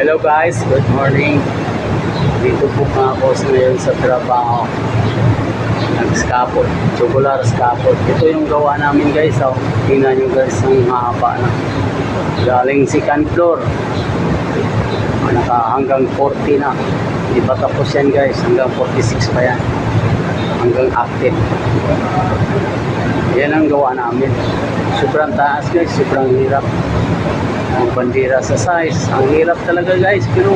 Hello guys, good morning. Dito po nga ako ngayon sa trabaho. Nag-scaffold, tubular scaffold. Ito yung gawa namin guys. Oh. Tingnan nyo guys, ang haba na. Galing second floor. Hanggang 40 na. Hindi pa tapos yan guys. Hanggang 46 pa yan. Hanggang active. Yan ang gawa namin. Sobrang taas guys, sobrang hirap. Ang bandera sa size, ang hirap talaga guys, pero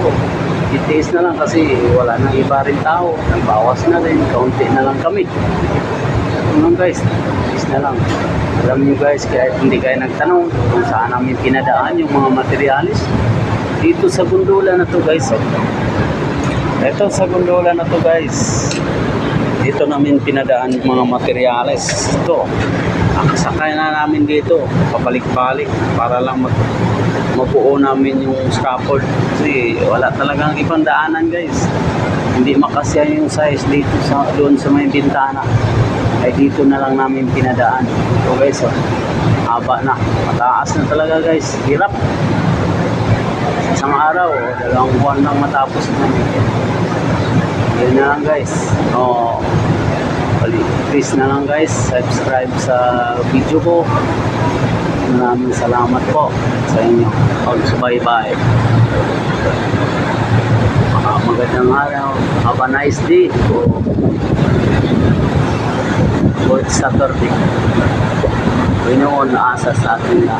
itiis na lang kasi wala nang iba rin tao, nagbawas na rin, kaunti na lang kami. Ano guys, itiis na lang. Alam nyo guys, kahit hindi kayo nagtanong kung saan namin pinadaan yung mga materialis, dito sa gondola na to guys. Ito sa gondola na to guys, dito namin pinadaan yung mga materialis. Ito, sakay na namin dito, pabalik-balik para lang mabuo namin yung scaffold kasi wala talagang ibang daanan guys. Hindi makasya yung size dito doon sa may bintana, ay dito na lang namin pinadaan. So guys, haba na, mataas na talaga guys, hirap. Isang araw, dalawang buwan lang matapos namin. Yun na lang guys. Please na lang guys, subscribe sa video ko. Maraming salamat po sa inyo pagsubaybay. Magandang araw. Have a nice day. Good Saturday. Pinoon asa sa atin na.